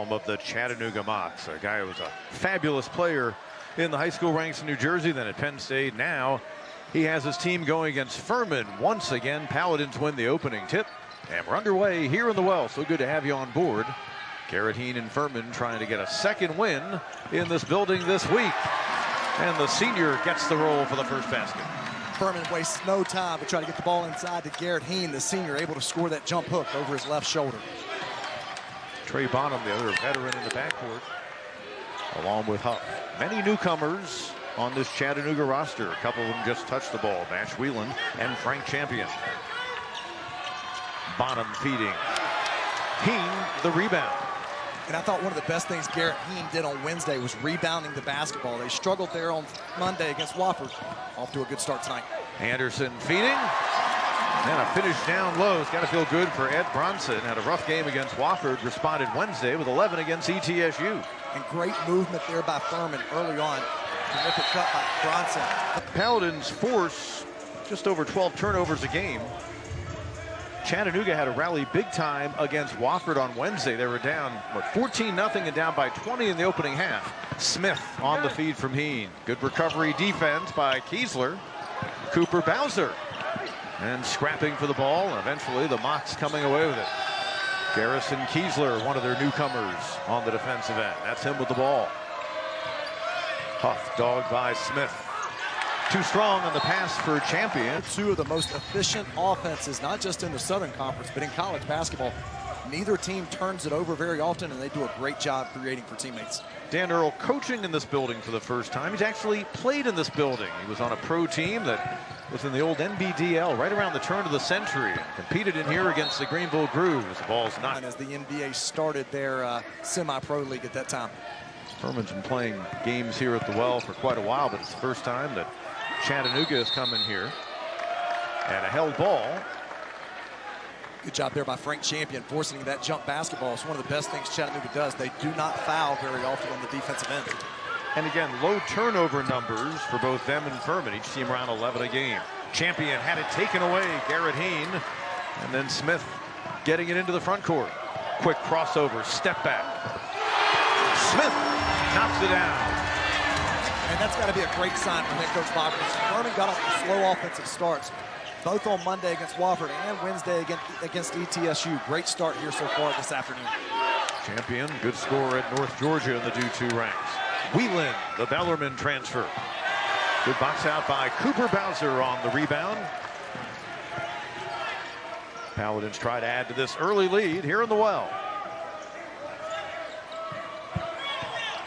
home of the Chattanooga Mocs. A guy who was a fabulous player in the high school ranks in New Jersey, then at Penn State. Now he has his team going against Furman. Once again, Paladins win the opening tip. And we're underway here in the well. So good to have you on board. Garrett Heen and Furman trying to get a second win in this building this week. And the senior gets the roll for the first basket. Furman wastes no time to try to get the ball inside to Garrett Heen, the senior, able to score that jump hook over his left shoulder. Trey Bonham, the other veteran in the backcourt, along with Huff. Many newcomers on this Chattanooga roster. A couple of them just touched the ball. Mash Whelan and Frank Champion. Bonham feeding. Heen the rebound. And I thought one of the best things Garrett Heen did on Wednesday was rebounding the basketball. They struggled there on Monday against Wofford. Off to a good start tonight. Anderson feeding. And a finish down low. It's got to feel good for Ed Bronson. Had a rough game against Wofford. Responded Wednesday with 11 against ETSU. And great movement there by Furman early on. Terrific cut by Bronson. Paladins force just over 12 turnovers a game. Chattanooga had a rally big time against Wofford on Wednesday. They were down, 14-0 and down by 20 in the opening half. Smith on the feed from Heen. Good recovery defense by Kiesler. Cooper Bowser. And scrapping for the ball. And eventually the Mocs coming away with it. Garrison Kiesler, one of their newcomers on the defensive end. That's him with the ball. Huff dogged by Smith. Too strong on the pass for Champion. Two of the most efficient offenses, not just in the Southern Conference, but in college basketball. Neither team turns it over very often, and they do a great job creating for teammates. Dan Earl coaching in this building for the first time. He's actually played in this building. He was on a pro team that was in the old NBDL right around the turn of the century. Competed in here against the Greenville Grooves. The ball's not. And as the NBA started their semi-pro league at that time. Furman's been playing games here at the well for quite a while, but it's the first time that Chattanooga has come in here. And a held ball. Good job there by Frank Champion, forcing that jump basketball. It's one of the best things Chattanooga does. They do not foul very often on the defensive end. And again, low turnover numbers for both them and Furman. Each team around 11 a game. Champion had it taken away, Garrett Heen. And then Smith getting it into the front court. Quick crossover, step back. Smith knocks it down. And that's got to be a great sign for head coach Bob. Furman got off the slow offensive starts, both on Monday against Wofford and Wednesday against ETSU. Great start here so far this afternoon. Champion, good score at North Georgia in the D2 ranks. Whelan, the Bellarmine transfer. Good box out by Cooper Bowser on the rebound. Paladins try to add to this early lead here in the well.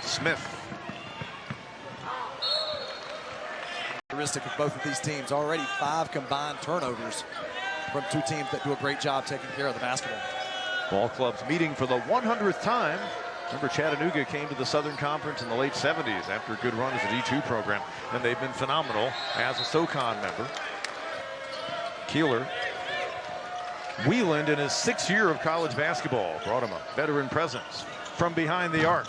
Smith. Characteristic of both of these teams. Already 5 combined turnovers from two teams that do a great job taking care of the basketball. Ball clubs meeting for the 100th time. Remember, Chattanooga came to the Southern Conference in the late 70s after a good run as a D2 program, and they've been phenomenal as a SoCon member. Keeler. Whelan in his 6th year of college basketball brought him a veteran presence from behind the arc.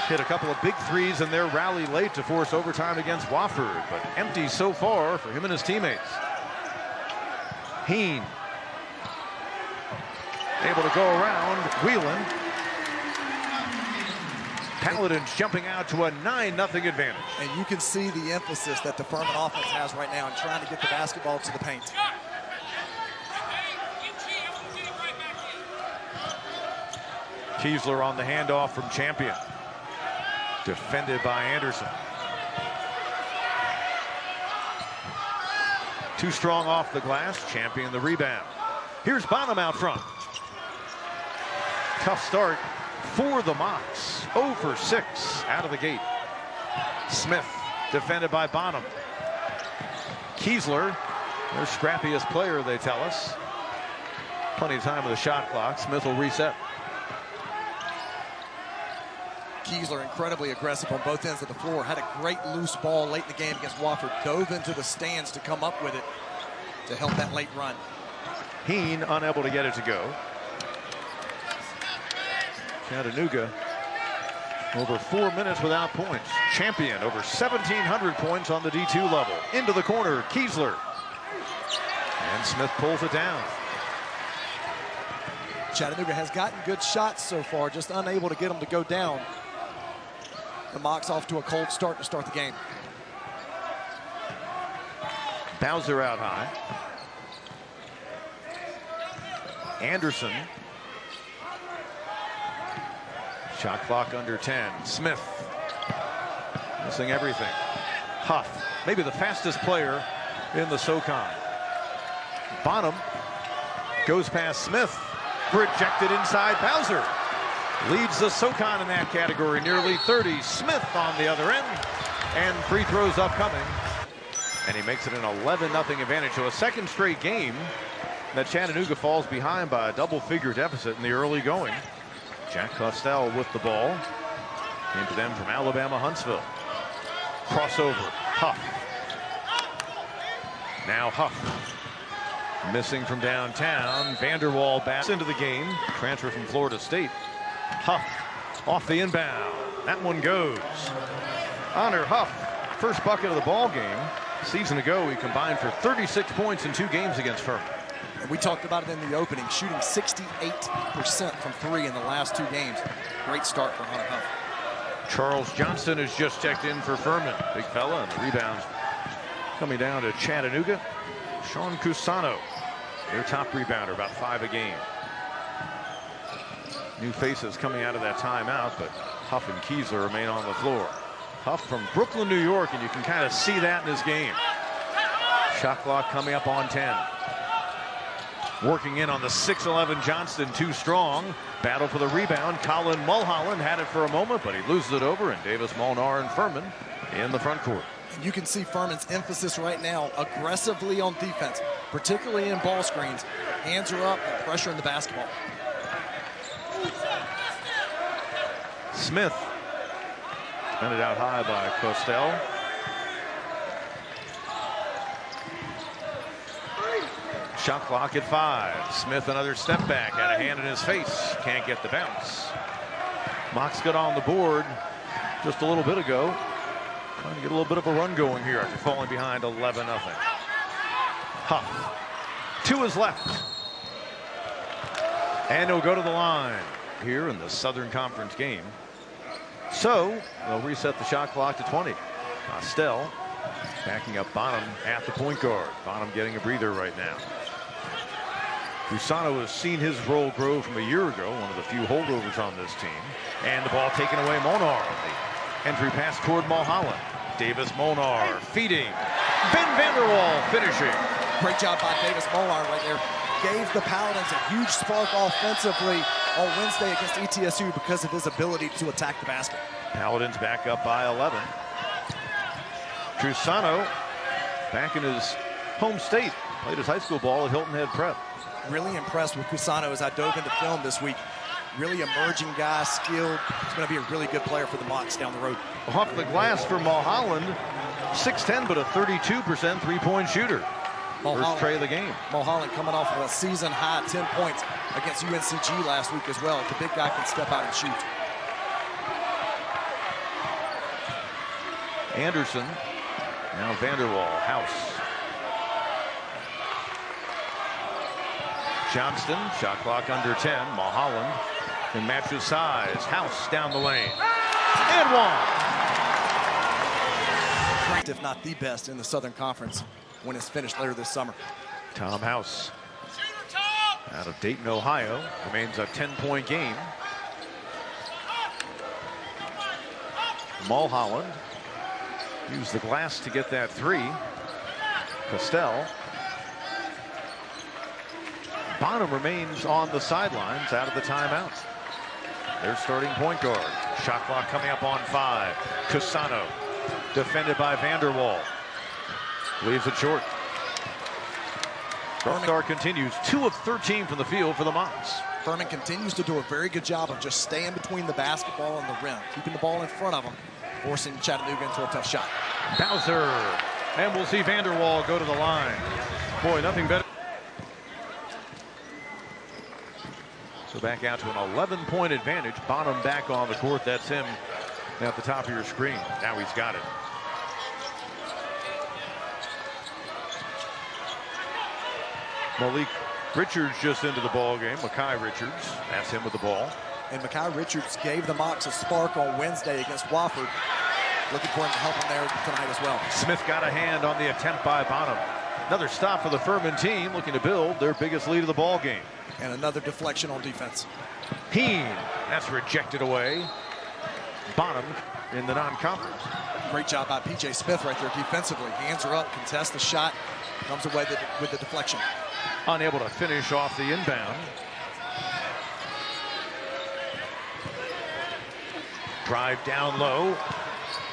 Hit a couple of big threes in their rally late to force overtime against Wofford, but empty so far for him and his teammates. Heen able to go around Whelan. Paladins jumping out to a 9-0 advantage. And you can see the emphasis that the Furman offense has right now in trying to get the basketball to the paint. Kiesler on the handoff from Champion. Defended by Anderson. Too strong off the glass. Champion the rebound. Here's Bonham out front. Tough start for the Mocs. 0 for 6 out of the gate. Smith defended by Bonham. Kiesler, their scrappiest player, they tell us. Plenty of time with the shot clock. Smith will reset. Kiesler incredibly aggressive on both ends of the floor. Had a great loose ball late in the game against Wofford. Dove into the stands to come up with it to help that late run. Heen unable to get it to go. Chattanooga over 4 minutes without points. Champion over 1,700 points on the D2 level. Into the corner, Kiesler. And Smith pulls it down. Chattanooga has gotten good shots so far, just unable to get them to go down. The Mocs off to a cold start to start the game. Bowser out high. Anderson. Shot clock under 10. Smith. Missing everything. Huff, maybe the fastest player in the SoCon. Bonham goes past Smith. Rejected inside. Bowser leads the SoCon in that category, nearly 30. Smith on the other end, and free throws upcoming. And he makes it an 11-0 advantage. So a second straight game that Chattanooga falls behind by a double-figure deficit in the early going. Jack Costell with the ball. Came to them from Alabama, Huntsville. Crossover, Huff. Now Huff. Missing from downtown. Vanderwall back into the game. Transfer from Florida State. Huff off the inbound. That one goes. Honor Huff. First bucket of the ball game. Season ago, he combined for 36 points in 2 games against Furman. And we talked about it in the opening, shooting 68% from 3 in the last 2 games. Great start for Hunter Huff. Charles Johnson has just checked in for Furman. Big fella, and the rebounds coming down to Chattanooga. Sean Cusano, their top rebounder, about 5 a game. New faces coming out of that timeout, but Huff and Kiesler remain on the floor. Huff from Brooklyn, New York, and you can kind of see that in his game. Shot clock coming up on 10. Working in on the 6'11 Johnston, too strong. Battle for the rebound. Colin Mulholland had it for a moment, but he loses it over, and Davis Molnar and Furman in the front court. You can see Furman's emphasis right now aggressively on defense, particularly in ball screens. Hands are up and pressure in the basketball. Smith spent it out high by Costell. Shot clock at 5. Smith another step back, had a hand in his face, can't get the bounce. Mocs got on the board just a little bit ago, trying to get a little bit of a run going here after falling behind 11-0. Huff, 2 is left, and he'll go to the line here in the Southern Conference game. So they'll reset the shot clock to 20. Costell backing up Bonham at the point guard. Bonham getting a breather right now. Cusano has seen his role grow from a year ago, one of the few holdovers on this team. And the ball taken away. Molnar. The entry pass toward Mulholland. Davis Molnar feeding. Ben Vanderwall finishing. Great job by Davis Molnar right there. Gave the Paladins a huge spark offensively on Wednesday against ETSU because of his ability to attack the basket. Paladins back up by 11. Cusano back in his home state. Played his high school ball at Hilton Head Prep. Really impressed with Cusano as I dove into film this week. Really emerging guy, skilled. He's going to be a really good player for the Mocs down the road. Off the glass for Mulholland. 6'10", but a 32% three-point shooter. First tray of the game. Mulholland coming off of a season-high 10 points against UNCG last week as well. The big guy can step out and shoot. Anderson. Now Vanderwall. House. Johnston, shot clock under 10. Mulholland can match his size. House down the lane. And one. If not the best in the Southern Conference when it's finished later this summer. Tom House out of Dayton, Ohio. Remains a 10-point game. Mulholland used the glass to get that 3. Costell. Bonham remains on the sidelines out of the timeout. Their starting point guard. Shot clock coming up on 5. Cusano defended by Vanderwall. Leaves it short. Star continues 2 of 13 from the field for the Mocs. Furman continues to do a very good job of just staying between the basketball and the rim, keeping the ball in front of them, forcing Chattanooga into a tough shot. Bowser, and we'll see Vanderwall go to the line. Boy, nothing better. So back out to an 11-point advantage. Bonham back on the court. That's him at the top of your screen. Now he's got it. Malik Richards just into the ball game. Mekhi Richards, that's him with the ball. And Mekhi Richards gave the Mocs a spark on Wednesday against Wofford. Looking for him to help him there tonight as well. Smith got a hand on the attempt by Bonham. Another stop for the Furman team, looking to build their biggest lead of the ball game. And another deflection on defense. Heen, that's rejected away. Bonham in the non-conference. Great job by P.J. Smith right there defensively. Hands are up, contests the shot, comes away with the deflection. Unable to finish off the inbound. Drive down low.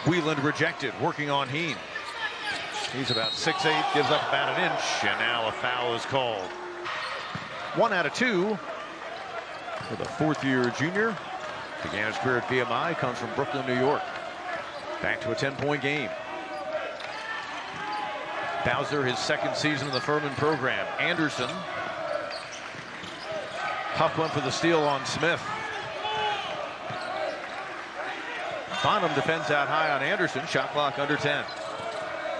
Wheeland rejected, working on Heen. He's about 6'8", gives up about an inch, and now a foul is called. 1 out of 2 for the fourth-year junior. Began his career at VMI, comes from Brooklyn, New York. Back to a 10-point game. Bowser, his second season in the Furman program. Anderson. Huff went for the steal on Smith. Bonham defends out high on Anderson. Shot clock under 10.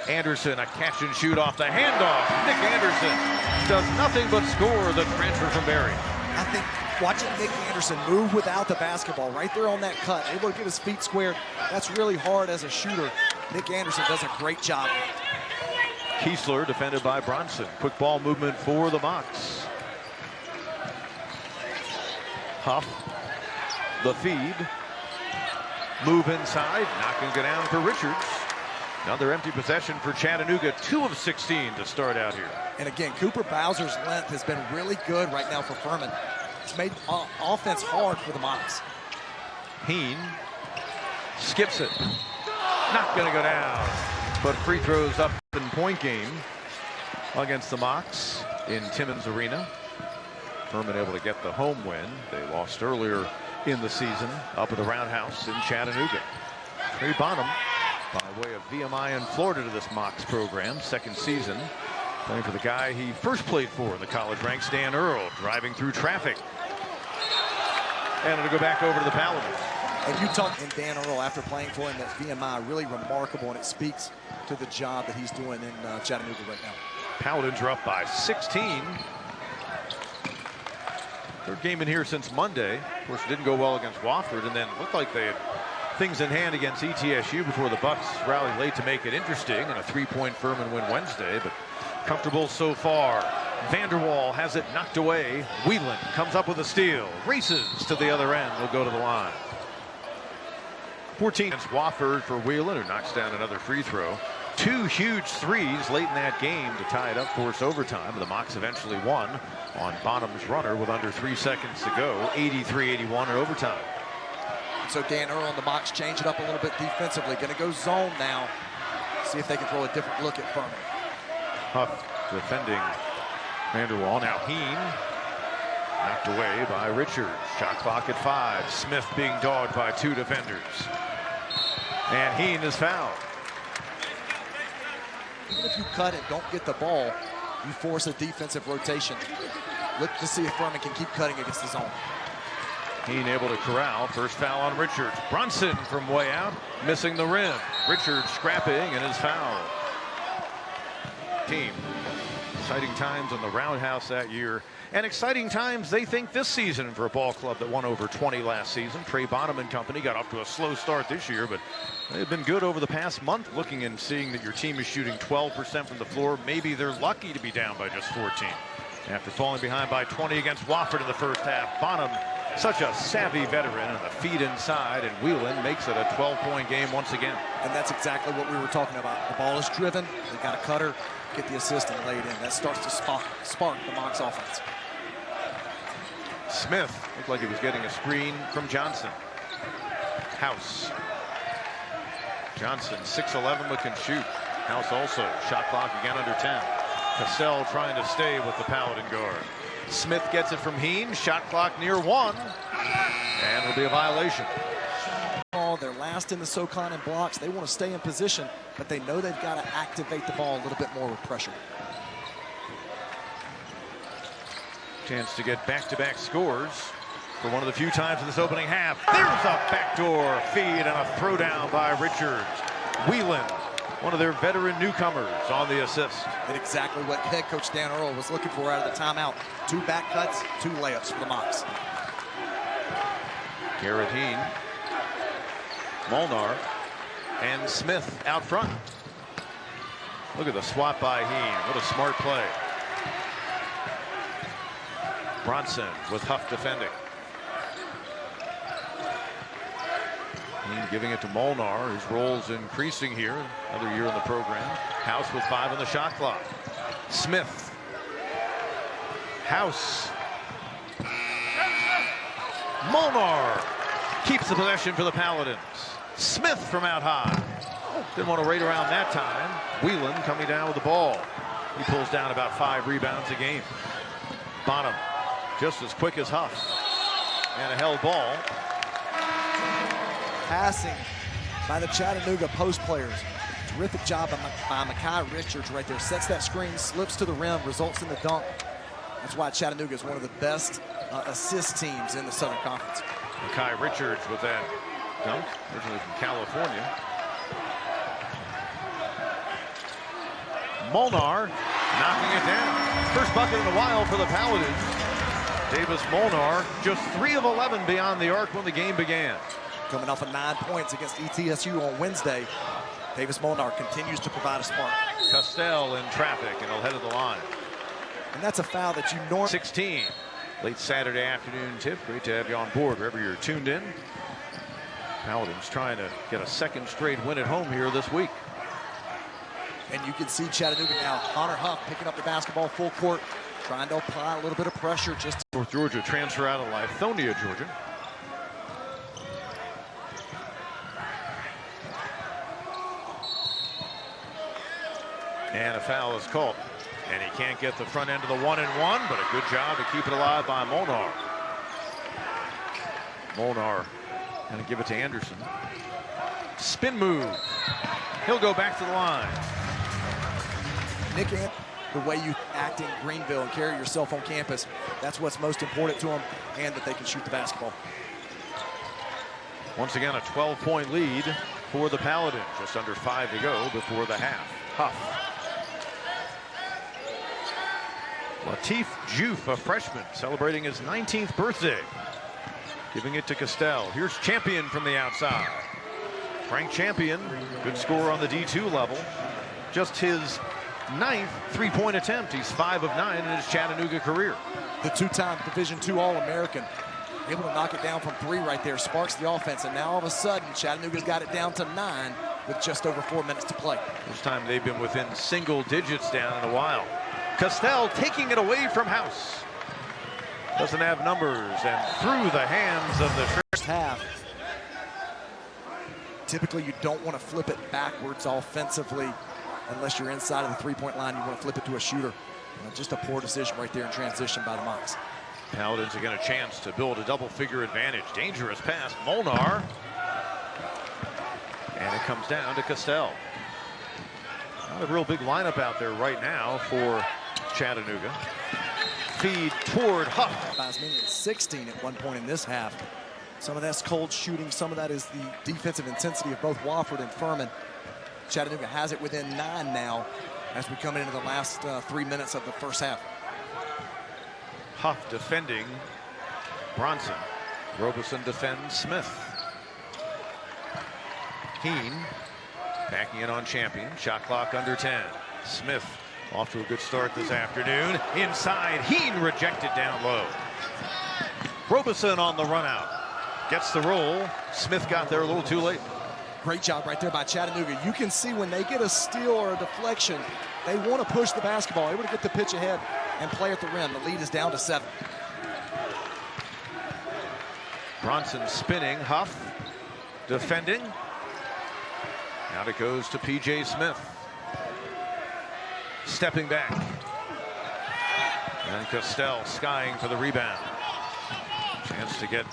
Anderson, a catch and shoot off the handoff. Nick Anderson does nothing but score the transfer from Berry. I think watching Nick Anderson move without the basketball right there on that cut, able to get his feet squared, that's really hard as a shooter. Nick Anderson does a great job. Kiesler defended by Bronson. Quick ball movement for the Mocs. Huff, the feed. Move inside, not going to go down for Richards. Another empty possession for Chattanooga, 2 of 16 to start out here. And again, Cooper Bowser's length has been really good right now for Furman. It's made offense hard for the Mocs. Heen skips it. Not going to go down. But free throws up in point game against the Mocs in Timmons Arena. Furman able to get the home win. They lost earlier in the season up at the Roundhouse in Chattanooga. Trey Bonham, by way of VMI in Florida to this Mocs program, second season, playing for the guy he first played for in the college ranks, Dan Earl, driving through traffic. And it'll go back over to the Paladins. And you talk in Dan Earl after playing for him at VMI, really remarkable, and it speaks to the job that he's doing in Chattanooga right now. Paladins are up by 16. Third game in here since Monday. Of course, it didn't go well against Wofford, and then looked like they had things in hand against ETSU before the Bucks rallied late to make it interesting, and a 3-point Furman win Wednesday, but comfortable so far. Vanderwall has it knocked away. Wheeland comes up with a steal, races to the other end. They'll go to the line. 14 against Wofford for Wheeland, who knocks down another free throw. 2 huge threes late in that game to tie it up, force overtime. The Mocs eventually won on Bonham's runner with under 3 seconds to go, 83-81 in overtime. So Dan Earl and the Mocs change it up a little bit defensively. Going to go zone now. See if they can throw a different look at Furman. Huff defending Vanderwall. Now Heen knocked away by Richards. Shot clock at 5. Smith being dogged by 2 defenders. And Heen is fouled. Even if you cut and don't get the ball, you force a defensive rotation. Look to see if Furman can keep cutting against the zone. Heen able to corral. First foul on Richards. Brunson from way out, missing the rim. Richards scrapping and is fouled. Team. Exciting times on the Roundhouse that year. And exciting times, they think, this season for a ball club that won over 20 last season. Trey Bonham and company got off to a slow start this year, but they've been good over the past month, looking and seeing that your team is shooting 12% from the floor. Maybe they're lucky to be down by just 14. After falling behind by 20 against Wofford in the first half, Bonham, such a savvy veteran, and the feed inside, and Wheeland makes it a 12-point game once again. And that's exactly what we were talking about. The ball is driven. They got a cutter, get the assist, and lay it in. That starts to spark the Mocs offense. Smith looked like he was getting a screen from Johnson. House. Johnson, 6'11", but can shoot. House also. Shot clock again under 10. Cassell trying to stay with the Paladin guard. Smith gets it from Heen. Shot clock near 1. And it'll be a violation. They're last in the SoCon in blocks. They want to stay in position, but they know they've got to activate the ball a little bit more with pressure. Chance to get back-to-back scores for one of the few times in this opening half. There's a backdoor feed and a throwdown by Richards. Wheeland One of their veteran newcomers on the assist. And exactly what head coach Dan Earl was looking for out of the timeout. 2 back cuts, 2 layups for the Mocs. Garrett Heen, Molnar, and Smith out front. Look at the swat by Heen. What a smart play. Bronson with Huff defending. Heen giving it to Molnar. His role's increasing here. Another year in the program. House with 5 on the shot clock. Smith. House. Molnar keeps the possession for the Paladins. Smith from out high. Didn't want to wait around that time. Whelan coming down with the ball. He pulls down about 5 rebounds a game. Bonham just as quick as Huff. And a held ball. Passing by the Chattanooga post players. Terrific job by Mekhi Richards right there. Sets that screen, slips to the rim, results in the dunk. That's why Chattanooga is one of the best assist teams in the Southern Conference. Mekhi Richards with that dunk, originally from California. Molnar knocking it down. First bucket in a while for the Paladins. Davis Molnar just 3 of 11 beyond the arc when the game began. Coming off of 9 points against ETSU on Wednesday, Davis Molnar continues to provide a spark. Castell in traffic and he'll head to the line. And that's a foul that you normally... 16. Late Saturday afternoon tip. Great to have you on board wherever you're tuned in. Paladins trying to get a 2nd straight win at home here this week. And you can see Chattanooga now. Connor Huff picking up the basketball full court, trying to apply a little bit of pressure. Just North Georgia transfer out of Lithonia, Georgia. And a foul is called. And he can't get the front end of the 1-and-1, but a good job to keep it alive by Molnar. Molnar going to give it to Anderson. Spin move. He'll go back to the line. Nick, the way you act in Greenville and carry yourself on campus, that's what's most important to them, and that they can shoot the basketball. Once again, a 12-point lead for the Paladins. Just under 5 to go before the half. Huff. Latif Juf, a freshman, celebrating his 19th birthday. Giving it to Castell. Here's Champion from the outside. Frank Champion, good scorer on the D2 level. Just his 9th 3-point attempt. He's 5 of 9 in his Chattanooga career. The 2-time Division II All-American. Able to knock it down from 3 right there. Sparks the offense, and now all of a sudden, Chattanooga's got it down to 9 with just over 4 minutes to play. First time they've been within single digits down in a while. Castell taking it away from House. Doesn't have numbers, and through the hands of the first half. Typically, you don't want to flip it backwards offensively unless you're inside of the 3-point line. You want to flip it to a shooter. Just a poor decision right there in transition by the Mocs. Paladins again a chance to build a double-figure advantage. Dangerous pass, Molnar. And it comes down to Castell. Not a real big lineup out there right now for Chattanooga. Feed toward Huff. As many as 16 at one point in this half. Some of that's cold shooting. Some of that is the defensive intensity of both Wofford and Furman. Chattanooga has it within 9 now as we come into the last 3 minutes of the first half. Huff defending Bronson. Robeson defends Smith. Heen backing in on Champion. Shot clock under 10. Smith off to a good start this afternoon. Inside, Heen rejected down low. Robeson on the run out. Gets the roll. Smith got there a little too late. Great job right there by Chattanooga. You can see when they get a steal or a deflection, they want to push the basketball, able to get the pitch ahead and play at the rim. The lead is down to 7. Bronson spinning, Huff defending. Now it goes to P.J. Smith. Stepping back. And Castell skying for the rebound. Chance to get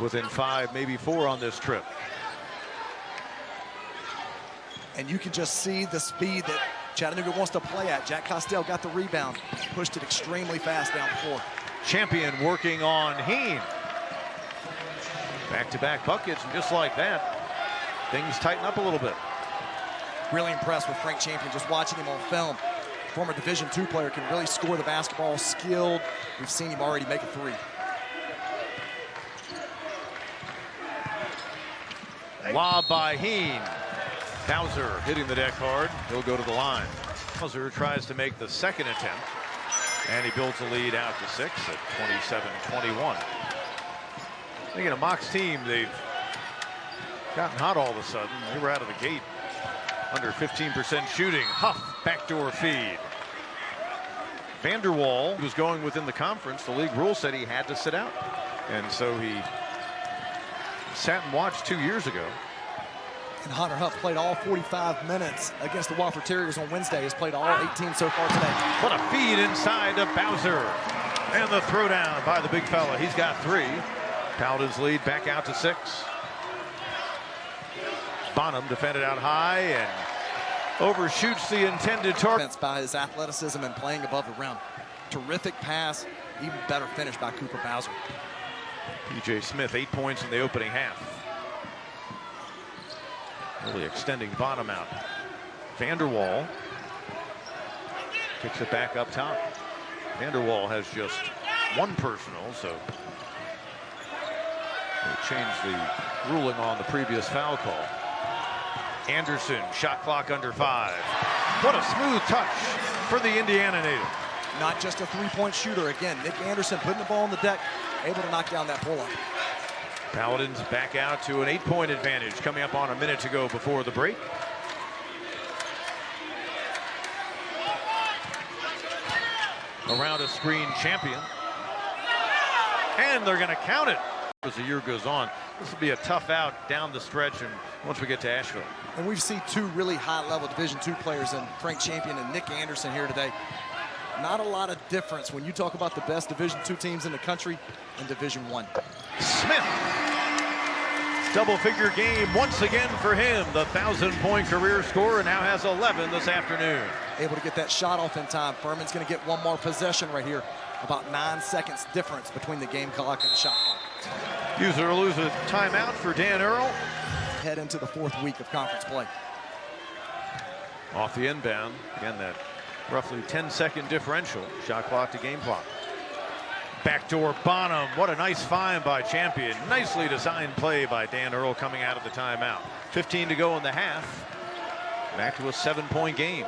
within 5, maybe 4 on this trip. And you can just see the speed that Chattanooga wants to play at. Jack Castell got the rebound, pushed it extremely fast down the floor. Champion working on Heen. Back-to-back buckets, and just like that, things tighten up a little bit. Really impressed with Frank Champion, just watching him on film. Former Division II player, can really score the basketball, skilled. We've seen him already make a three. Lob by Heen. Bowser hitting the deck hard. He'll go to the line. Bowser tries to make the second attempt, and he builds a lead out to 6 at 27-21. I think in a Mocs team, they've gotten hot all of a sudden. They were out of the gate under 15% shooting. Huff, backdoor feed. Vanderwall was going within the conference. The league rule said he had to sit out, and so he sat and watched 2 years ago. And Hunter Huff played all 45 minutes against the Wofford Terriers on Wednesday. Has played all 18 so far today. What a feed inside to Bowser. And the throwdown by the big fella. He's got 3. Paladins lead back out to 6. Bonham defended out high and overshoots the intended target. By his athleticism and playing above the rim. Terrific pass, even better finish by Cooper Bowser. P.J. Smith, 8 points in the opening half. Really extending Bonham out. Vanderwall kicks it back up top. Vanderwall has just 1 personal, so they changed the ruling on the previous foul call. Anderson, shot clock under 5. What a smooth touch for the Indiana native. Not just a three-point shooter. Again, Nick Anderson putting the ball on the deck, able to knock down that pull-up. Paladins back out to an 8-point advantage, coming up on a minute to go before the break. Around a screen, Champion. And they're going to count it. As the year goes on, this will be a tough out down the stretch and once we get to Asheville. And we've seen 2 really high-level Division II players in Frank Champion and Nick Anderson here today. Not a lot of difference when you talk about the best Division II teams in the country and Division I. Smith. Double-figure game once again for him. The 1,000-point career scorer now has 11 this afternoon. Able to get that shot off in time. Furman's going to get 1 more possession right here. About 9 seconds difference between the game clock and the shot clock. Use it or lose a timeout for Dan Earl. Head into the 4th week of conference play. Off the inbound. Again, that roughly 10-second differential. Shot clock to game clock. Backdoor Bonham. What a nice find by Champion. Nicely designed play by Dan Earl coming out of the timeout. 15 to go in the half. Back to a 7-point game.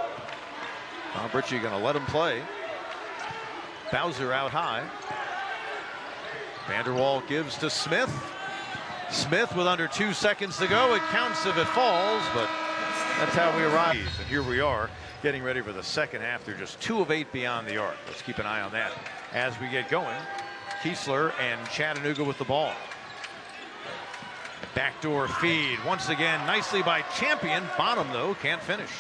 Tom Britchie going to let him play. Bowser out high. Vanderwall gives to Smith. Smith with under 2 seconds to go. It counts if it falls, but that's how we arrive. And here we are getting ready for the second half. They're just 2 of 8 beyond the arc. Let's keep an eye on that as we get going. Kiesler and Chattanooga with the ball. Backdoor feed once again nicely by Champion. Bonham though can't finish.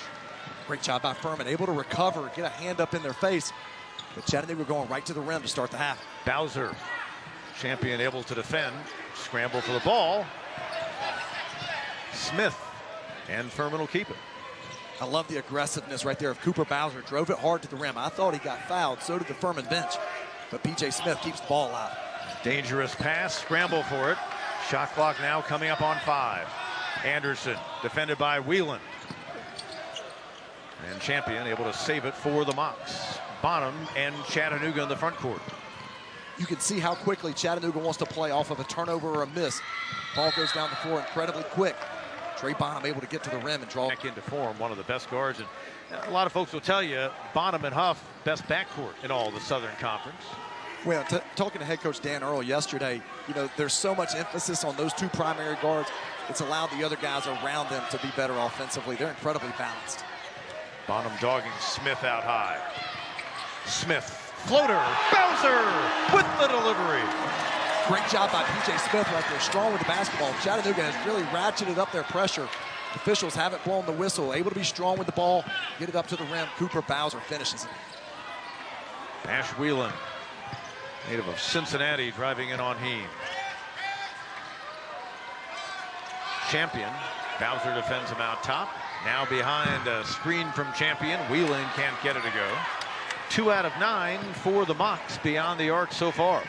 Great job by Furman, able to recover, get a hand up in their face. But Chattanooga going right to the rim to start the half. Bowser. Champion able to defend. Scramble for the ball. Smith. And Furman will keep it. I love the aggressiveness right there of Cooper Bowser. Drove it hard to the rim. I thought he got fouled. So did the Furman bench. But P.J. Smith keeps the ball alive. Dangerous pass. Scramble for it. Shot clock now coming up on 5. Anderson defended by Whelan. And Champion able to save it for the Mocs. Bonham and Chattanooga in the front court. You can see how quickly Chattanooga wants to play off of a turnover or a miss. Ball goes down the floor incredibly quick. Trey Bonham able to get to the rim and draw. Back into form, one of the best guards. And a lot of folks will tell you, Bonham and Huff, best backcourt in all the Southern Conference. Well, talking to head coach Dan Earl yesterday, you know, there's so much emphasis on those 2 primary guards. It's allowed the other guys around them to be better offensively. They're incredibly balanced. Bonham dogging Smith out high. Smith, floater, Bowser with the delivery. Great job by P.J. Smith right there, strong with the basketball. Chattanooga has really ratcheted up their pressure. Officials haven't blown the whistle, able to be strong with the ball, get it up to the rim. Cooper Bowser finishes it. Ash Whelan, native of Cincinnati, driving in on Heen. Champion, Bowser defends him out top. Now behind a screen from Champion. Whelan can't get it to go. 2 out of 9 for the Mocs beyond the arc so far.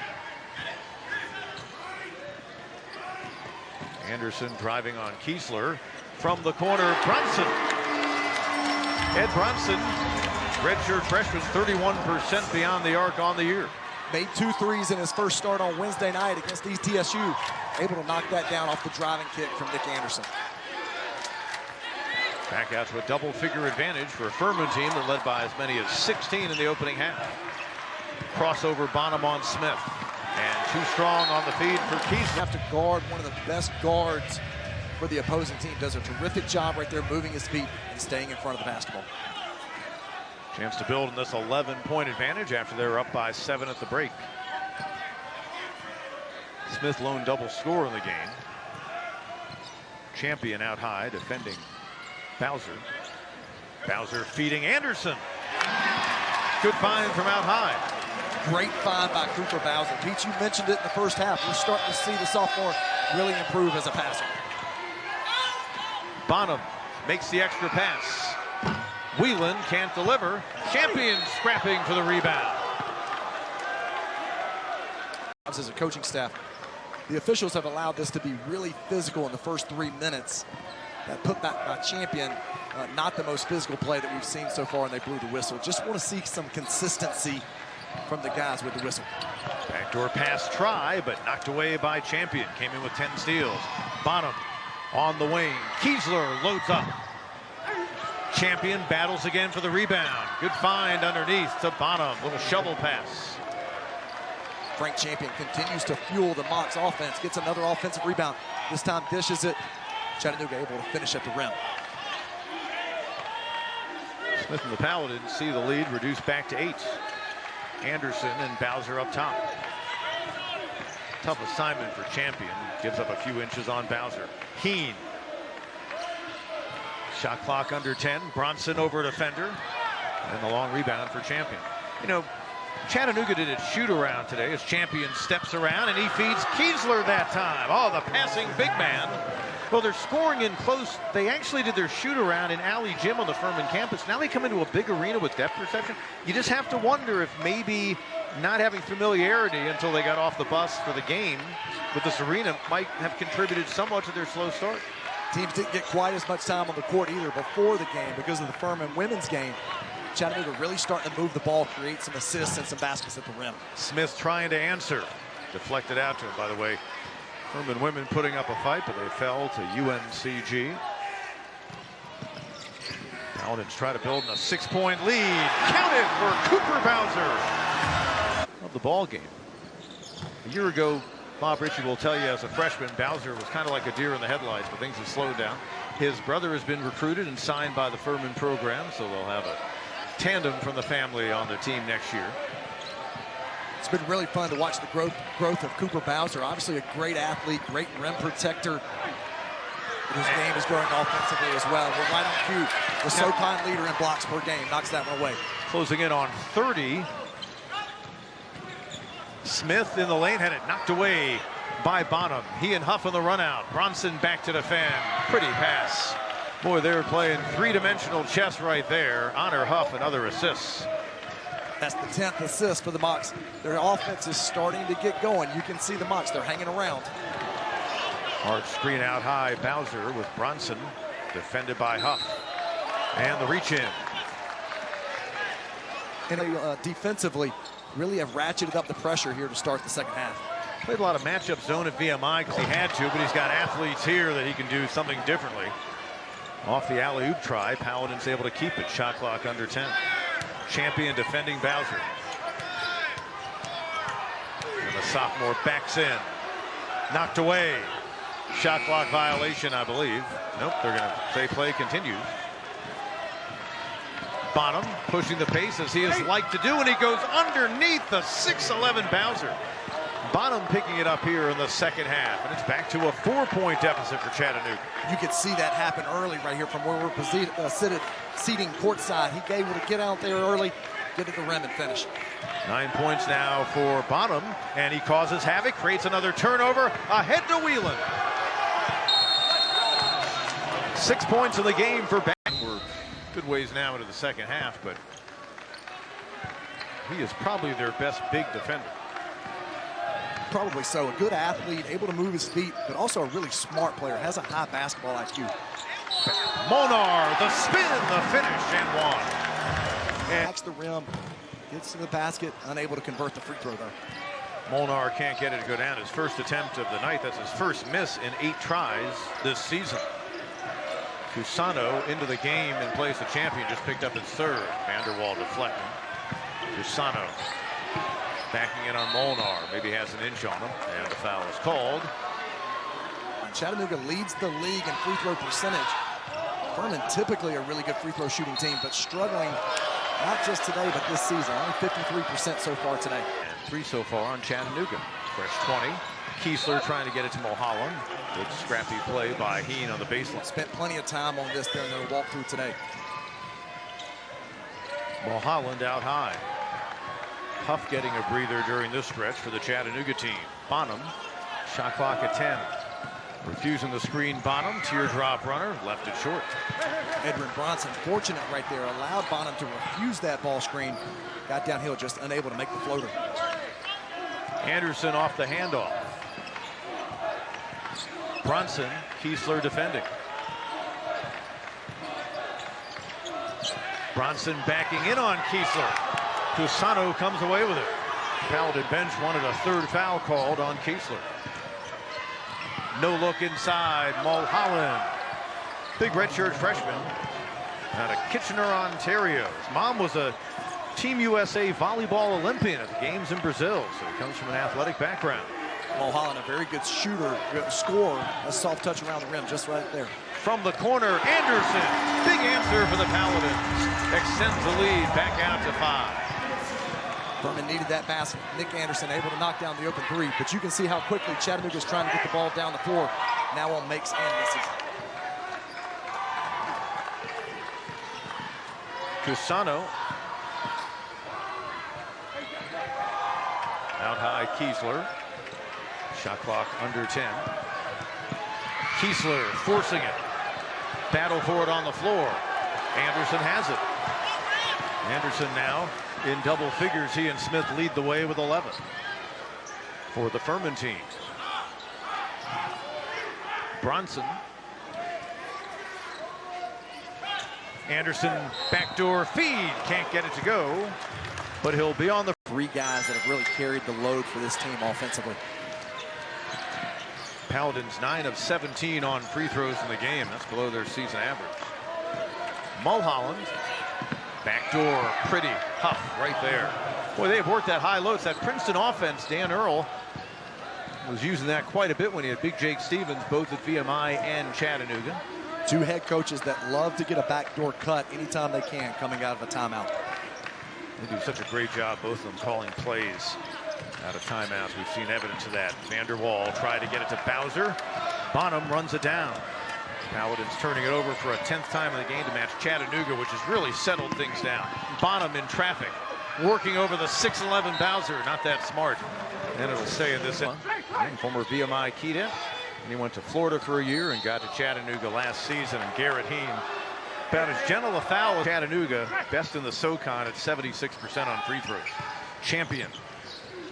Anderson driving on Kiesler from the corner. Brunson Ed Bronson, redshirt freshman, 31% beyond the arc on the year. Made 2 threes in his first start on Wednesday night against ETSU. Able to knock that down off the driving kick from Nick Anderson. Back out to a double-figure advantage for a Furman team that led by as many as 16 in the opening half. Crossover Bonham on Smith. And too strong on the feed for Keys. Have to guard one of the best guards for the opposing team. Does a terrific job right there moving his feet and staying in front of the basketball. Chance to build on this 11-point advantage after they were up by 7 at the break. Smith lone double score in the game. Champion out high defending Bowser. Bowser feeding Anderson. Good find from out high. Great find by Cooper Bowser. Pete, you mentioned it in the first half. We're starting to see the sophomore really improve as a passer. Bonham makes the extra pass. Whelan can't deliver. Champion scrapping for the rebound. As a coaching staff, the officials have allowed this to be really physical in the first 3 minutes. That put back by Champion, not the most physical play that we've seen so far, and they blew the whistle. Just want to see some consistency from the guys with the whistle. Backdoor pass try, but knocked away by Champion. Came in with 10 steals. Bonham on the wing. Kiesler loads up. Champion battles again for the rebound. Good find underneath to Bonham. Little shovel pass. Frank Champion continues to fuel the Mocs offense. Gets another offensive rebound. This time dishes it. Chattanooga able to finish at the rim. Smith and the Paladins see the lead reduced back to 8. Anderson and Bowser up top. Tough assignment for Champion. Gives up a few inches on Bowser. Heen. Shot clock under 10. Bronson over defender. And the long rebound for Champion. You know, Chattanooga did its shoot around today as Champion steps around and he feeds Kiesler that time. Oh, the passing big man. Well, they're scoring in close. They actually did their shoot around in Alley Gym on the Furman campus. Now they come into a big arena with depth perception. You just have to wonder if maybe not having familiarity until they got off the bus for the game with this arena might have contributed somewhat to their slow start. Teams didn't get quite as much time on the court either before the game because of the Furman women's game. Chattanooga really starting to move the ball, create some assists and some baskets at the rim. Smith trying to answer. Deflected out to him, by the way. Furman women putting up a fight, but they fell to UNCG. Paladins try to build in a 6-point lead. Counted for Cooper Bowser of the ball game. A year ago, Bob Ritchie will tell you as a freshman, Bowser was kind of like a deer in the headlights, but things have slowed down. His brother has been recruited and signed by the Furman program, so they'll have a tandem from the family on their team next year. It's been really fun to watch the growth of Cooper Bowser. Obviously a great athlete, great rim protector. But his game is growing offensively as well. We're right on cue. The SoCon leader in blocks per game knocks that one away. Closing in on 30. Smith in the lane had it knocked away by Bonham. He and Huff on the run out. Bronson back to defend. Pretty pass. Boy, they were playing three-dimensional chess right there. Honor Huff and other assists. That's the 10th assist for the Mocs. Their offense is starting to get going. You can see the Mocs, they're hanging around. Hard screen out high. Bowser with Bronson defended by Huff. And the reach in. And defensively, really have ratcheted up the pressure here to start the second half. Played a lot of matchup zone at VMI because he had to, but he's got athletes here that he can do something differently. Off the alley-oop try, Paladin's able to keep it. Shot clock under 10. Champion defending Bowser. And the sophomore backs in. Knocked away. Shot clock violation, I believe. Nope, they're going to say play continues. Bonham pushing the pace as he is like to do, and he goes underneath the 6'11 Bowser. Bonham picking it up here in the second half, and it's back to a 4-point deficit for Chattanooga. You could see that happen early right here from where we're seating courtside. He able to get out there early, get at the rim and finish. 9 points now for Bonham, and he causes havoc, creates another turnover, ahead to Whelan. 6 points in the game for Back. We're good ways now into the second half, but he is probably their best big defender. Probably so. A good athlete, able to move his feet, but also a really smart player, has a high basketball IQ. Monar, the spin, the finish, and one. And Backs the rim, gets to the basket, unable to convert the free throw there. Monar can't get it to go down. His first attempt of the night. That's his first miss in 8 tries this season. Cusano into the game in place of champion, just picked up his third. Vanderwall deflecting. Cusano backing in on Molnar. Maybe has an inch on him, and the foul is called. Chattanooga leads the league in free throw percentage. Furman typically a really good free throw shooting team, but struggling not just today, but this season. Only 53% so far today. And 3 so far on Chattanooga. Fresh 20. Keesler trying to get it to Mulholland. Good scrappy play by Heen on the baseline. Spent plenty of time on this during their walkthrough today. Mulholland out high. Huff getting a breather during this stretch for the Chattanooga team. Bonham, shot clock at 10. Refusing the screen. Bonham, teardrop runner, left it short. Edwin Bronson, fortunate right there, allowed Bonham to refuse that ball screen. Got downhill, just unable to make the floater. Anderson off the handoff. Bronson, Keesler defending. Bronson backing in on Keesler. Cusano comes away with it. Paladin bench wanted a 3rd foul called on Keesler. No look inside. Mulholland, big redshirt freshman out of Kitchener, Ontario. His mom was a Team USA volleyball Olympian at the games in Brazil, so he comes from an athletic background. Mulholland, a very good shooter, good scorer. A soft touch around the rim, just right there. From the corner, Anderson, big answer for the Paladins. Extends the lead back out to 5. Furman needed that basket. Nick Anderson able to knock down the open 3, but you can see how quickly Chattanooga's trying to get the ball down the floor. Now on makes and misses. Cusano. Out high, Keesler. Shot clock under 10. Keesler forcing it. Battle for it on the floor. Anderson has it. Anderson now in double figures. He and Smith lead the way with 11 for the Furman team. Bronson. Anderson backdoor feed. Can't get it to go, but he'll be on the 3 guys that have really carried the load for this team offensively. Paladins 9 of 17 on free throws in the game. That's below their season average. Mulholland. Backdoor, pretty. Huff right there. Boy, they've worked that high low. It's that Princeton offense. Dan Earl was using that quite a bit when he had Big Jake Stevens, both at VMI and Chattanooga. 2 head coaches that love to get a backdoor cut anytime they can coming out of a timeout. They do such a great job, both of them, calling plays out of timeouts. We've seen evidence of that. Vanderwall tried to get it to Bowser. Bonham runs it down. Paladins turning it over for a 10th time in the game to match Chattanooga, which has really settled things down. Bonham in traffic, working over the 6'11 Bowser. Not that smart. And it'll stay in this end. Former VMI Keita. And he went to Florida for a year and got to Chattanooga last season. And Garrett Heen, about as gentle a foul as Chattanooga, best in the SoCon at 76% on free throws. Champion,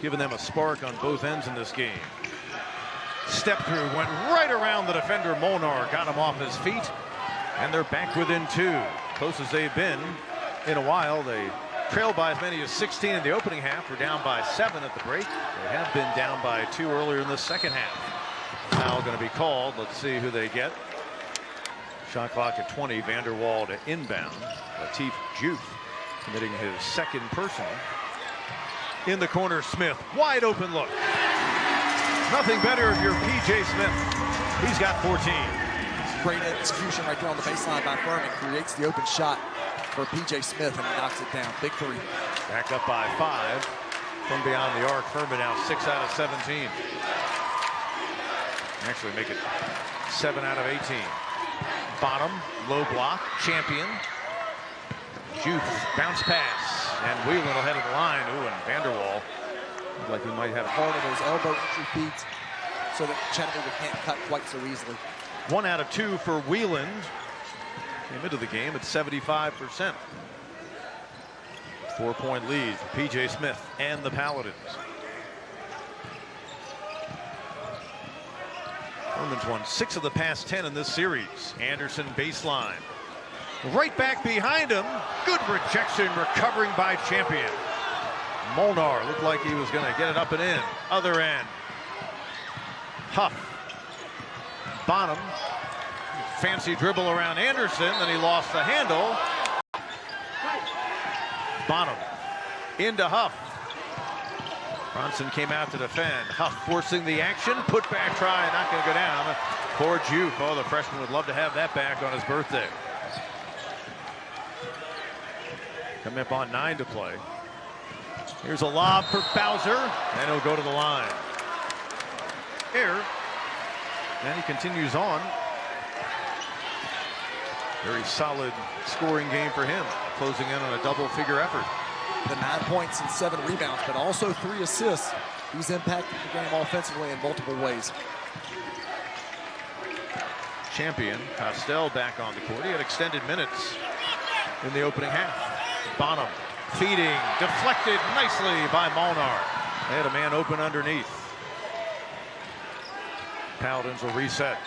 giving them a spark on both ends in this game. Step through, went right around the defender. Molnar got him off his feet, and they're back within 2. Close as they've been in a while. They trailed by as many as 16 in the opening half. We're down by 7 at the break. They have been down by 2 earlier in the second half. Foul going to be called. Let's see who they get. Shot clock at 20. Vanderwall to inbound. Latif Juth committing his 2nd personal. In the corner, Smith. Wide open look. Nothing better if you're P.J. Smith. He's got 14. Great execution right there on the baseline by Furman. Creates the open shot for P.J. Smith, and he knocks it down. Big 3. Back up by 5 from beyond the arc. Furman now 6 out of 17. Actually make it 7 out of 18. Bottom, low block, champion. Juice, bounce pass, and Whelan will head of the line. Ooh, and Vanderwall looked like he might have part of those elbow entry feeds so that Chattanooga can't cut quite so easily. 1 out of 2 for Whelan. Came into the game at 75%. 4-point lead for P.J. Smith and the Paladins. Furman's won 6 of the past 10 in this series. Anderson baseline. Right back behind him. Good rejection, recovering by Champion. Molnar looked like he was going to get it up and in. Other end. Huff. Bonham. Fancy dribble around Anderson, then he lost the handle. Bonham into Huff. Bronson came out to defend. Huff forcing the action. Put back try, not going to go down. Poor Juke. Oh, the freshman would love to have that back on his birthday. Coming up on 9 to play. Here's a lob for Bowser, and he'll go to the line. Here. And he continues on. Very solid scoring game for him, closing in on a double-figure effort. The 9 points and 7 rebounds, but also 3 assists. He's impacted the game offensively in multiple ways. Champion, Costell back on the court. He had extended minutes in the opening half. Bonham feeding, deflected nicely by Molnar. They had a man open underneath. Paladins will reset.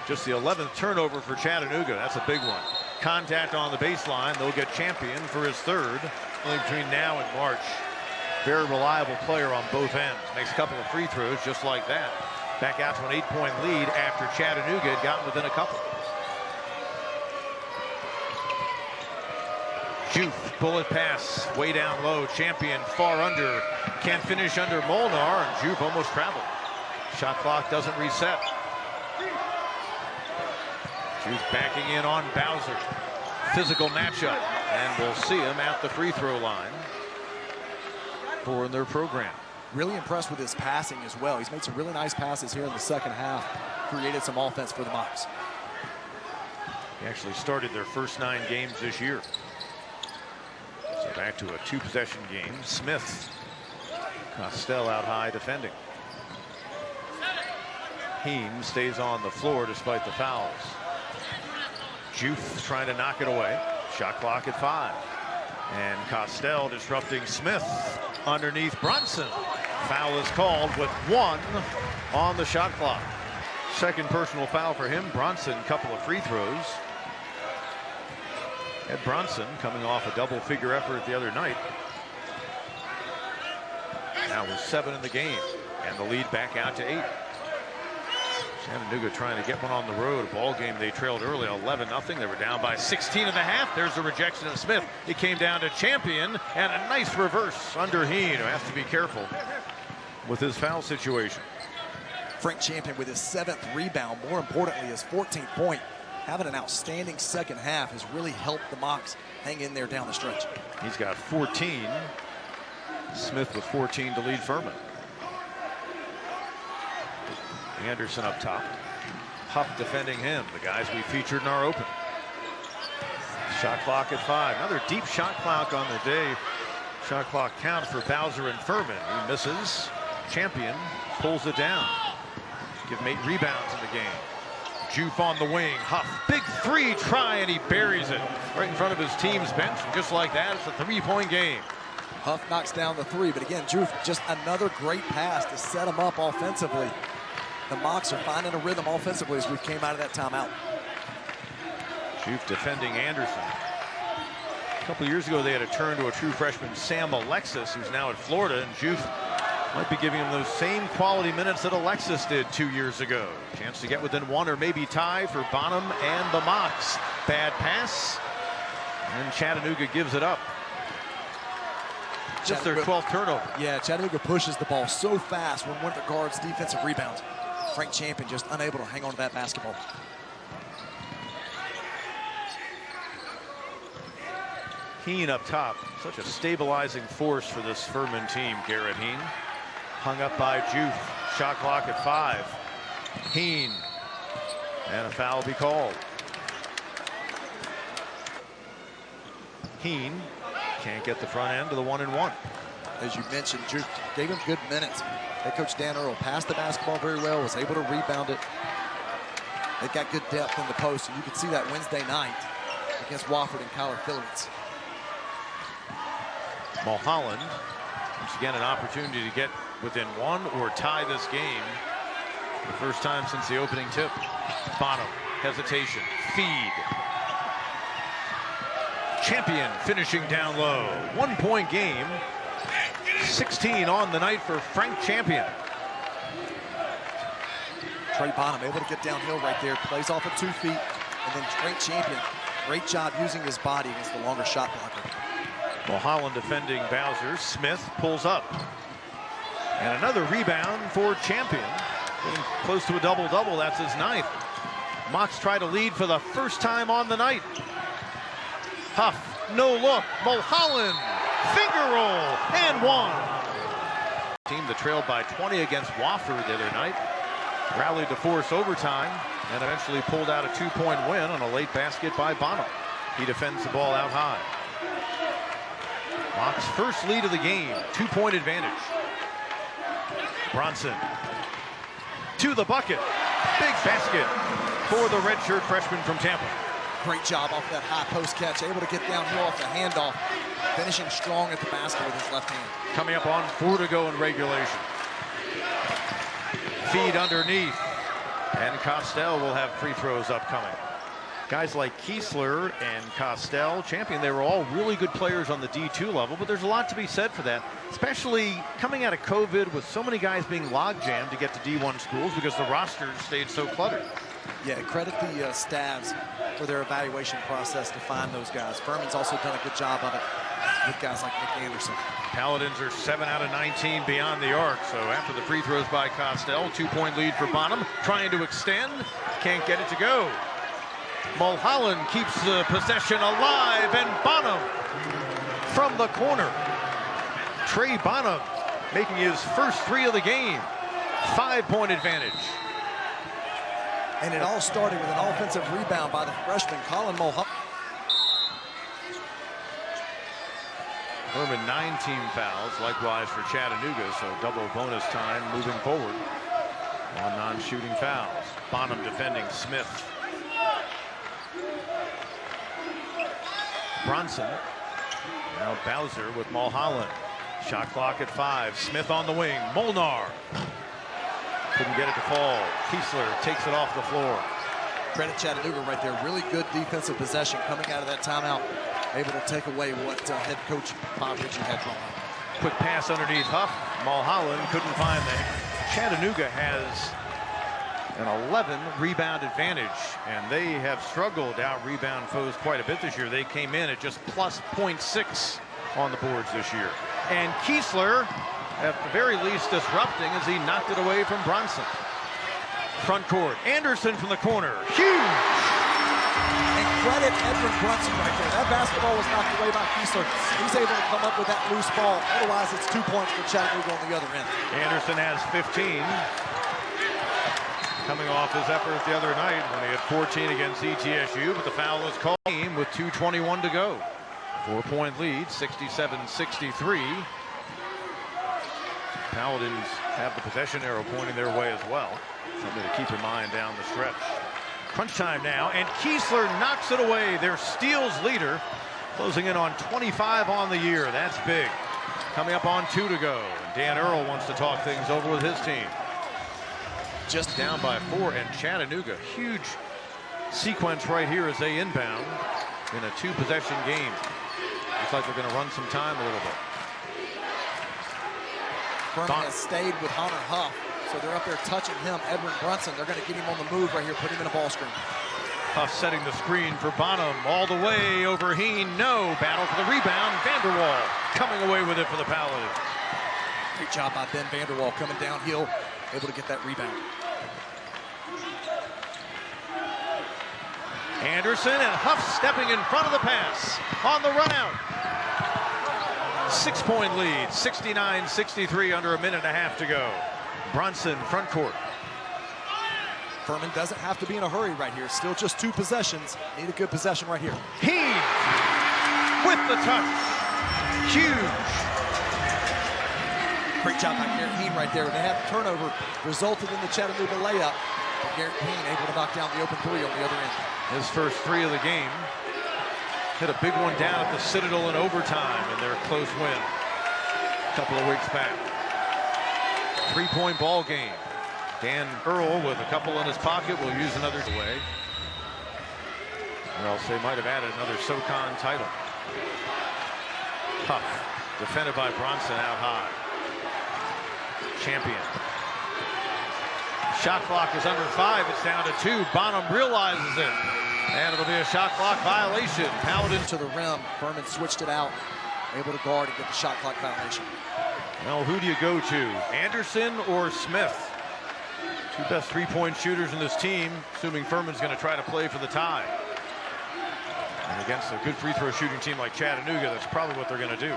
Just the 11th turnover for Chattanooga. That's a big one. Contact on the baseline. They'll get Champion for his 3rd. Only between now and March. Very reliable player on both ends. Makes a couple of free throws just like that. Back out to an 8-point lead after Chattanooga had gotten within a couple. Juke, bullet pass, way down low. Champion far under. Can't finish under Molnar, and Juke almost traveled. Shot clock doesn't reset. Juke backing in on Bowser. Physical matchup, and we'll see him at the free throw line for their program. Really impressed with his passing as well. He's made some really nice passes here in the second half. Created some offense for the Mocs. He actually started their first 9 games this year. So back to a 2-possession game. Smith. Costell out high defending. Heen stays on the floor despite the fouls. Juke trying to knock it away. Shot clock at 5. And Costell disrupting Smith underneath Bronson. Foul is called with 1 on the shot clock. Second personal foul for him. Bronson, couple of free throws. Ed Bronson coming off a double-figure effort the other night. Now with 7 in the game, and the lead back out to 8. Chattanooga trying to get one on the road. A ball game they trailed early 11-0. They were down by 16 and a half. There's a rejection of Smith. He came down to Champion, and a nice reverse under Heen, who has to be careful with his foul situation. Frank Champion with his 7th rebound. More importantly, his 14th point. Having an outstanding second half has really helped the Mocs hang in there down the stretch. He's got 14. Smith with 14 to lead Furman. Anderson up top. Huff defending him. The guys we featured in our open. Shot clock at 5. Another deep shot clock on the day. Shot clock counts for Bowser and Furman. He misses. Champion pulls it down. Give him 8 rebounds in the game. Juke on the wing. Huff, big 3 try, and he buries it right in front of his team's bench. And just like that, it's a 3-point game. Huff knocks down the 3, but again, Juke, just another great pass to set him up offensively. The Mocs are finding a rhythm offensively as we came out of that timeout. Juke defending Anderson. A couple years ago, they had a turn to a true freshman, Sam Alexis, who's now at Florida, and Juke might be giving him those same quality minutes that Alexis did 2 years ago. Chance to get within 1 or maybe tie for Bonham and the Mocs. Bad pass, and Chattanooga gives it up. Just their 12th turnover. Yeah, Chattanooga pushes the ball so fast when one of the guards' defensive rebounds. Frank Champion just unable to hang on to that basketball. Heen up top. Such a stabilizing force for this Furman team, Garrett Heen. Hung up by Juke. Shot clock at 5. Heen. And a foul will be called. Heen can't get the front end to the 1-and-1. As you mentioned, Juke gave him good minutes. Head coach Dan Earl passed the basketball very well, was able to rebound it. They've got good depth in the post, and you can see that Wednesday night against Wofford and Kyler Phillips. Mulholland, once again, an opportunity to get within 1 or tie this game The first time since the opening tip. Bonham, hesitation, feed. Champion finishing down low. 1-point game. 16 on the night for Frank Champion. Trey Bonham able to get downhill right there, plays off of 2 feet, and then Frank Champion, great job using his body against the longer shot blocker. Mulholland defending Bowser. Smith pulls up. And another rebound for Champion. Getting close to a double-double. That's his 9th. Mox try to lead for the first time on the night. Huff, no look. Mulholland, finger roll, and 1. Team that trailed by 20 against Wofford the other night rallied to force overtime and eventually pulled out a 2-point win on a late basket by Bonham. He defends the ball out high. Mox first lead of the game, 2-point advantage. Bronson to the bucket. Big basket for the redshirt freshman from Tampa. Great job off that high post catch, able to get downhill off the handoff, finishing strong at the basket with his left hand. Coming up on 4 to go in regulation. Feed underneath, and Costell will have free throws upcoming. Guys like Kiesler and Costell, Champion, they were all really good players on the D2 level, but there's a lot to be said for that, especially coming out of COVID with so many guys being log-jammed to get to D1 schools because the rosters stayed so cluttered. Yeah, credit the staffs for their evaluation process to find those guys. Furman's also done a good job of it with guys like Nick Anderson. Paladins are 7 out of 19 beyond the arc, so after the free throws by Costell, 2-point lead for Bonham, trying to extend, can't get it to go. Mulholland keeps the possession alive, and Bonham from the corner. Trey Bonham making his first 3 of the game. 5-point advantage. And it all started with an offensive rebound by the freshman, Colin Mulholland. Furman 9 team fouls, likewise for Chattanooga, so double bonus time moving forward on non-shooting fouls. Bonham defending Smith. Bronson. Now Bowser with Mulholland. Shot clock at 5. Smith on the wing. Molnar. Couldn't get it to fall. Kiesler takes it off the floor. Credit Chattanooga right there. Really good defensive possession coming out of that timeout. Able to take away what head coach Bob Ritchie had drawn up. Quick pass underneath Huff. Mulholland couldn't find that. Chattanooga has an 11 rebound advantage, and they have struggled to out-rebound foes quite a bit this year. They came in at just plus 0.6 on the boards this year. And Kiesler, at the very least, disrupting as he knocked it away from Bronson. Front court, Anderson from the corner, huge! And credit Edwin Brunson right there. That basketball was knocked away by Kiesler. He's able to come up with that loose ball. Otherwise, it's 2 points for Chattanooga on the other end. Anderson has 15. Coming off his efforts the other night when he had 14 against ETSU, but the foul was called with 2:21 to go. 4-point lead, 67-63. Paladins have the possession arrow pointing their way as well. Something to keep in mind down the stretch. Crunch time now, and Kiesler knocks it away. Their steals leader, closing in on 25 on the year. That's big. Coming up on 2 to go. Dan Earl wants to talk things over with his team. Just down by 4, and Chattanooga, huge sequence right here as they inbound in a 2-possession game. Looks like they're going to run some time a little bit. Furman has stayed with Hunter Huff, so they're up there touching him. Edwin Brunson, they're going to get him on the move right here, put him in a ball screen. Huff setting the screen for Bonham, all the way over Heen. No, battle for the rebound. Vanderwall coming away with it for the Paladins. Great job by Ben Vanderwall coming downhill, able to get that rebound. Anderson and Huff stepping in front of the pass on the run out. 6-point lead, 69-63, under a minute and a half to go. Bronson front court. Furman doesn't have to be in a hurry right here. Still just 2 possessions. Need a good possession right here. Heen with the touch. Huge. Great job by Garrett Heen right there. They had the turnover, resulted in the Chattanooga layup. But Garrett Heen able to knock down the open 3 on the other end. His first 3 of the game. Hit a big one down at the Citadel in overtime in their close win a couple of weeks back. 3-point ball game. Dan Earl with a couple in his pocket will use another way. Or else they might have added another SoCon title. Huff, defended by Bronson out high. Champion. Shot clock is under 5. It's down to 2. Bonham realizes it. And it'll be a shot clock violation. Paladin To the rim. Furman switched it out. Able to guard and get the shot clock violation. Well, who do you go to? Anderson or Smith? Two best three-point shooters in this team, assuming Furman's going to try to play for the tie. And against a good free throw shooting team like Chattanooga, that's probably what they're going to do.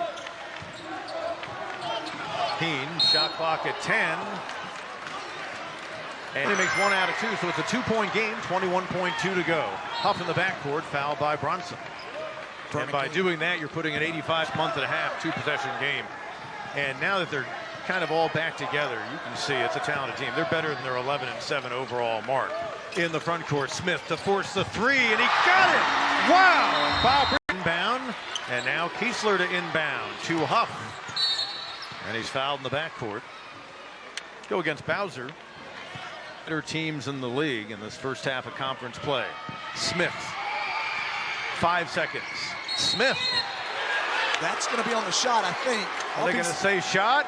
Heen, shot clock at 10. And he makes 1 out of 2, so it's a 2-point game, 21.2 to go. Huff in the backcourt, fouled by Bronson. And by doing that, you're putting an 85 month and a half, 2-possession game. And now that they're kind of all back together, you can see it's a talented team. They're better than their 11-7 overall mark. In the front court, Smith to force the 3, and he got it! Wow! Foul inbound, and now Kiesler to inbound to Huff. And he's fouled in the backcourt. Go against Bowser. Better teams in the league in this first half of conference play. Smith, 5 seconds. Smith. That's going to be on the shot, I think. Are they going to say shot?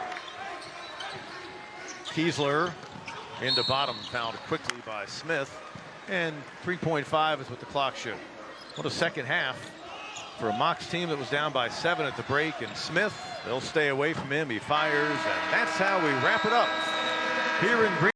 Kiesler into bottom, fouled quickly by Smith. And 3.5 is what the clock showed. What a second half for a Mocs team that was down by 7 at the break. And Smith, they'll stay away from him. He fires, and that's how we wrap it up here in Green.